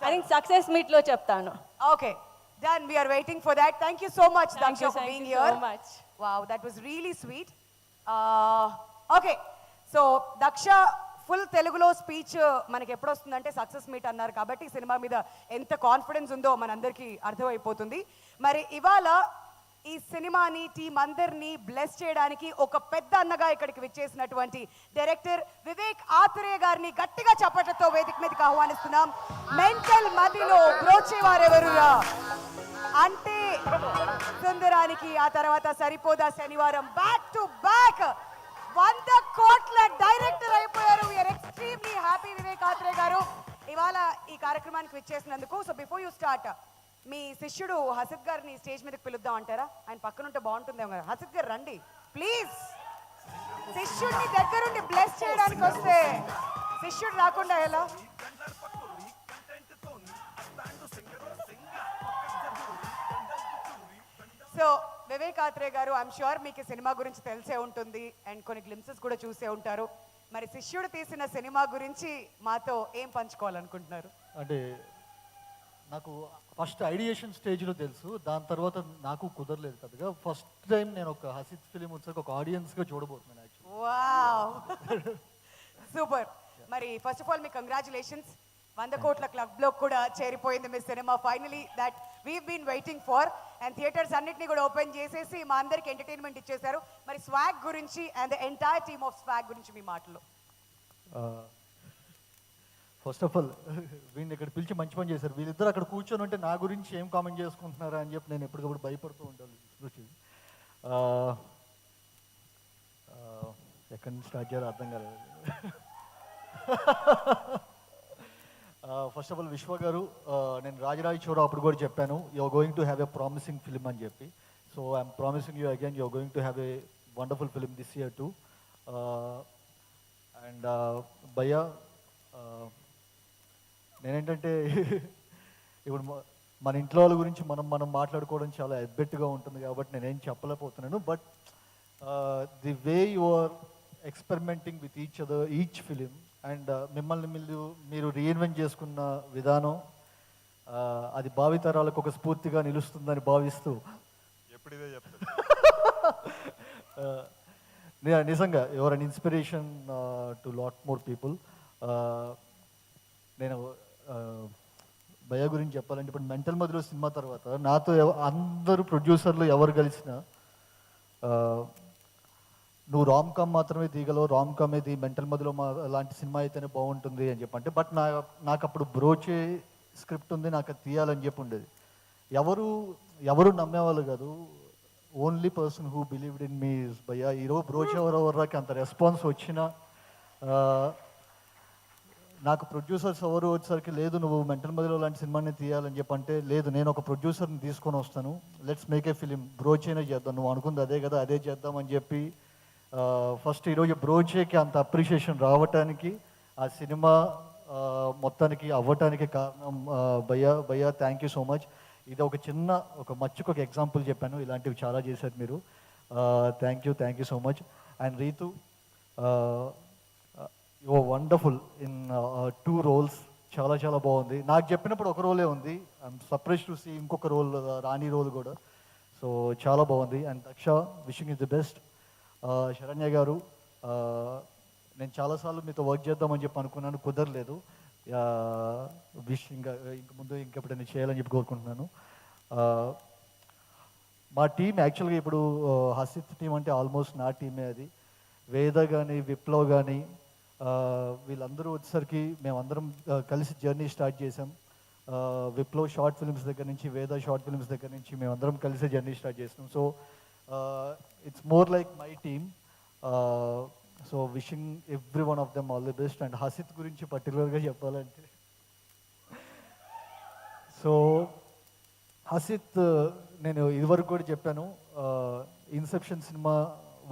I think success మీట్లో చెప్తాను. Okay, done. We are waiting for that. Thank you so much, Thank Daksha, you, for thank being you here. so much. Wow, that was really sweet. Okay, so Daksha full తెలుగులో speech మనకి ఎప్పుడు వస్తుందంటే success meet అన్నారు కాబట్టి cinema మీద ఎంత confidence ఉందో మనందరికీ అర్థమైపోతుంది. మరి ఇవాళ ఈ సినిమాని టీం అందరినీ బ్లెస్ చేయడానికి ఒక పెద్ద అన్నగా ఇక్కడికి విచ్చేసినటువంటి డైరెక్టర్ వివేక్ ఆత్రేయ గారిని గట్టిగా చప్పట్లతో వేదిక మీదకి ఆహ్వానిస్తున్నాం. మెంటల్ మదిలో బ్రోచేవారెవరురా అంటే సుందరానికి, ఆ తర్వాత సరిపోదా శనివారం, బ్యాక్ టు బ్యాక్ 100 కోట్ల డైరెక్టర్ అయిపోయారు. We're extremely happy Vivek Athreya garu ఇవాళ ఈ కార్యక్రమానికి విచ్చేసినందుకు. సో బిఫోర్ యూ స్టార్ట్, మీ శిష్యుడు హసిత్ గారిని స్టేజ్ మీదకి పిలుద్దాం అంటారా? ఆయన పక్కన ఉంటే బాగుంటుందేమో కదా. హసిత్ గారు రండి ప్లీజ్. శిష్యుడిని దగ్గరుండి బ్లెస్ చేయడానికి వస్తే శిష్యుడు రాకుండా ఎలా? సో వివేక్ ఆత్రేయ గారు, ఐఎమ్ షూర్ మీకు సినిమా గురించి తెలిసే ఉంటుంది అండ్ కొన్ని గ్లిమ్సెస్ కూడా చూసే ఉంటారు. మరి శిష్యుడు తీసిన సినిమా గురించి మాతో ఏం పంచుకోవాలనుకుంటున్నారు? అంటే నాకు ఫస్ట్ ఐడియేషన్ స్టేజ్లో తెలుసు, దాని తర్వాత నాకు కుదరలేదు పెద్దగా. ఫస్ట్ టైం నేను ఒక హసిత్ ఫిలిం వచ్చాక ఒక ఆడియన్స్గా చూడబోతున్నాను యాక్చువల్లీ. Wow, super. మరి ఫస్ట్ ఆఫ్ ఆల్ మీ కంగ్రాచులేషన్స్. 100 కోట్ల క్లబ్ లో కూడా చేరిపోయింది మీ సినిమా. Finally that we been waiting for. And theatres అన్నిటిని కూడా ఓపెన్ చేసేసి మా అందరికి ఎంటర్టైన్మెంట్ ఇచ్చేశారు. మరి స్వాగ్ గురించి and the entire team of swag గురించి మీ మాటలు. ఫస్ట్ ఆఫ్ ఆల్ వీడిని ఇక్కడ పిలిచి మంచి పని చేశారు. వీళ్ళిద్దరు అక్కడ కూర్చొని ఉంటే నా గురించి ఏం కామెంట్ చేసుకుంటున్నారా అని చెప్పి నేను ఎప్పటికప్పుడు భయపడుతూ ఉంటాను. ఎక్కడి నుంచి స్టార్ట్ చేయాలో అర్థం కాలేదు. ఫస్ట్ ఆఫ్ ఆల్ విశ్వ గారు, నేను రాజరాజ్ చోరా అప్పుడు కూడా చెప్పాను you're going to have a promising film అని చెప్పి. So I'm promising you again you're going to have a wonderful film this year too. And భయ్యా, నేనేంటంటే ఇప్పుడు మన ఇంట్లో వాళ్ళ గురించి మనం మాట్లాడుకోవడం చాలా ఎబ్బెట్టుగా ఉంటుంది కాబట్టి నేనేం చెప్పలేకపోతున్నాను. But the way you are experimenting with each film and మిమ్మల్ని మీరు రీఇన్వెంట్ చేసుకున్న విధానం, అది భావితరాలకు ఒక స్ఫూర్తిగా నిలుస్తుందని భావిస్తూ నిజంగా your an inspiration to lot more people. నేను భయ గురించి చెప్పాలంటే ఇప్పుడు మెంటల్ మదిలో సినిమా తర్వాత నాతో అందరూ ప్రొడ్యూసర్లు ఎవరు కలిసినా నువ్వు రామ్ కామ్ మాత్రమే తీయగలవు, రామ్ కామ్ ఇది మెంటల్ మదిలో లాంటి సినిమా అయితేనే బాగుంటుంది అని చెప్పంటే, బట్ నాకు అప్పుడు బ్రోచే స్క్రిప్ట్ ఉంది, నాకు అది తీయాలని చెప్పి ఉండేది. ఎవరు నమ్మేవాళ్ళు కాదు. Only person who believed in me is భయ్యా. ఈరోజు బ్రోచే ఎవరెవరికి అంత రెస్పాన్స్ వచ్చినా నాకు ప్రొడ్యూసర్స్ ఎవరు వచ్చేసరికి లేదు నువ్వు మెంటల్ మదిలో లాంటి సినిమాని తీయాలని చెప్పంటే, లేదు నేను ఒక ప్రొడ్యూసర్ని తీసుకొని వస్తాను, లెట్స్ మేక్ ఏ ఫిలిం, బ్రోచేనే చేద్దాం, నువ్వు అనుకుంది అదే కదా అదే చేద్దాం అని చెప్పి ఫస్ట్ ఈరోజు బ్రోచేకి అంత అప్రిషియేషన్ రావటానికి, ఆ సినిమా మొత్తానికి అవ్వటానికి కారణం భయ్యా థ్యాంక్ యూ సో మచ్. ఇది ఒక మచ్చుకు ఒక ఎగ్జాంపుల్ చెప్పాను, ఇలాంటివి చాలా చేశారు మీరు. Thank you so much. And Ritu, you are wonderful in 2 roles. చాలా బాగుంది. నాకు చెప్పినప్పుడు ఒక రోలే ఉంది, ఐఎమ్ సర్ప్రైజ్ టు సీ ఇంకొక రోల్, రాణి రోల్ కూడా. సో చాలా బాగుంది. And Daksha, wishing you the best. Saranya garu, నేను చాలాసార్లు మీతో వర్క్ చేద్దామని చెప్పి అనుకున్నాను, కుదరలేదు. ఇంక ముందు ఇంకెప్పుడైనా చేయాలని చెప్పి కోరుకుంటున్నాను. మా టీం యాక్చువల్గా ఇప్పుడు హసిత్ టీం అంటే ఆల్మోస్ట్ నా టీమే. అది వేద కానీ విప్లవ్ కానీ వీళ్ళందరూ వచ్చేసరికి మేమందరం కలిసి జర్నీ స్టార్ట్ చేసాం. విప్లవ్ షార్ట్ ఫిల్మ్స్ దగ్గర నుంచి, వేద షార్ట్ ఫిల్మ్స్ దగ్గర నుంచి మేమందరం కలిసి జర్నీ స్టార్ట్ చేసాం. So it's more like my team. So wishing every one of them all the best. And Hasith గురించి పర్టికులర్గా చెప్పాలంటే, సో హసిత్ నేను ఇదివరకు కూడా చెప్పాను, ఇన్సెప్షన్ సినిమా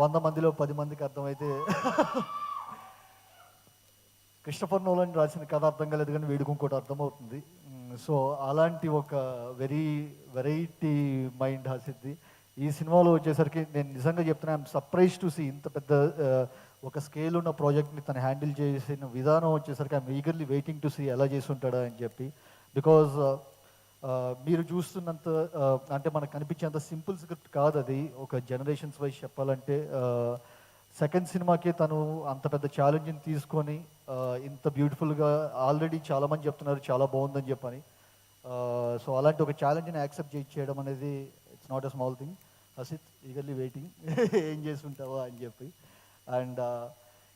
100 మందిలో 10 మందికి అర్థమైతే క్రిస్టఫర్ నోలన్ రాసిన కథ అర్థం కాలేదు కానీ వీడికి ఇంకోటి అర్థమవుతుంది. సో అలాంటి ఒక వెరైటీ మైండ్ హసిద్ది. ఈ సినిమాలో వచ్చేసరికి నేను నిజంగా చెప్తున్నా, ఐఎమ్ సర్ప్రైజ్ టు సీ ఇంత పెద్ద ఒక స్కేల్ ఉన్న ప్రాజెక్ట్ని తను హ్యాండిల్ చేసిన విధానం వచ్చేసరికి I'm eagerly waiting to see ఎలా చేసి ఉంటాడా అని చెప్పి. బికాజ్ మీరు చూస్తున్నంత అంటే మనకు కనిపించేంత సింపుల్ స్క్రిప్ట్ కాదు అది. ఒక జనరేషన్స్ వైజ్ చెప్పాలంటే సెకండ్ సినిమాకి తను అంత పెద్ద ఛాలెంజ్ని తీసుకొని ఇంత బ్యూటిఫుల్గా ఆల్రెడీ చాలామంది చెప్తున్నారు చాలా బాగుందని చెప్పని. సో అలాంటి ఒక ఛాలెంజ్ని యాక్సెప్ట్ చేయడం అనేది it's not a small thing. Hasith eagerly waiting ఏం చేసి ఉంటావా అని చెప్పి. అండ్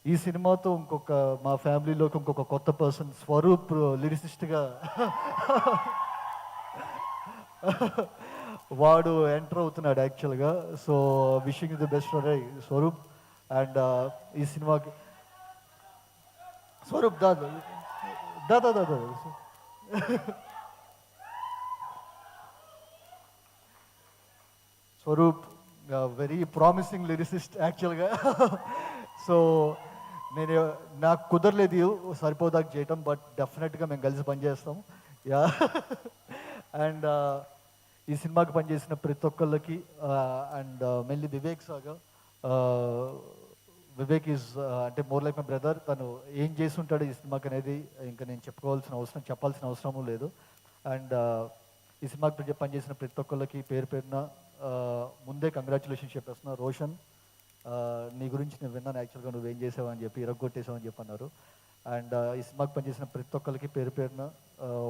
ఈ సినిమాతో ఇంకొక మా ఫ్యామిలీలోకి ఇంకొక కొత్త పర్సన్ స్వరూప్ లిరిసిస్ట్గా వాడు ఎంటర్ అవుతున్నాడు యాక్చువల్గా. So wishing the best for Swaroop. And ఈ సినిమాకి స్వరూప్ దాదా దాదా దాదా స్వరూప్ వెరీ ప్రామిసింగ్ లిరిసిస్ట్ యాక్చువల్గా. సో నాకు కుదరలేదు సరిపోదాకా చేయటం, బట్ డెఫినెట్గా మేము కలిసి పనిచేస్తాం. యా. అండ్ ఈ సినిమాకి పనిచేసిన ప్రతి ఒక్కళ్ళకి and mainly Vivek saga. Vivek is అంటే మోర్ లైక్ మై బ్రదర్. తను ఏం చేసి ఉంటాడు ఈ సినిమాకి అనేది ఇంకా నేను చెప్పాల్సిన అవసరము లేదు. అండ్ ఈ సినిమాకి పనిచేసిన ప్రతి ఒక్కళ్ళకి పేరు పేరున ముందే కంగ్రాచులేషన్స్ చెప్పేస్తున్నా. రోషన్, నీ గురించి నేను విన్నాను యాక్చువల్గా, నువ్వేం చేసావు అని చెప్పి, ఇరగొట్టేసావు అని చెప్పి అన్నారు. అండ్ ఈ సినిమాకి పనిచేసిన ప్రతి ఒక్కరికి పేరు పేరున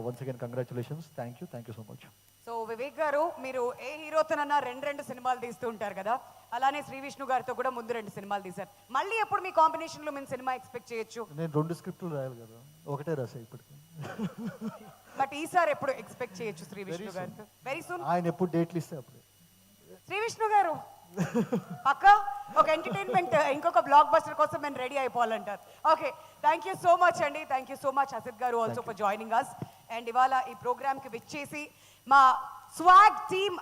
once again congratulations. Thank you so much. So Vivek గారు, మీరు ఏ హీరోతోనన్నా రెండు సినిమాలు తీస్తూ ఉంటారు కదా, అలానే శ్రీ విష్ణు గారితో కూడా ముందు 2 సినిమాలు తీశారు. మళ్ళీ ఎప్పుడు మీ కాంబినేషన్లో మేము సినిమా ఎక్స్పెక్ట్ చేయొచ్చు? నేను 2 స్క్రిప్టులు రాయాలి కదా, ఒకటే రాసా ఇప్పటికి. బట్ ఈసారి ఎప్పుడు ఎక్స్పెక్ట్ చేయొచ్చు శ్రీ విష్ణు గారితో? Very soon. ఆయన ఎప్పుడు డేట్లు ఇస్తే అప్పుడు. శ్రీ విష్ణు గారు పక్క ఒక ఎంటర్టైన్మెంట్ ఇంకొక బ్లాక్ బస్టర్ కోసం మేము రెడీ అయిపోవాలంటారు. Okay, thank you so much అండి. Thank you so much Hasith గారు also for joining us. And ఇవాళ ఈ ప్రోగ్రామ్కి విచ్చేసి మా స్వాగ్ టీమ్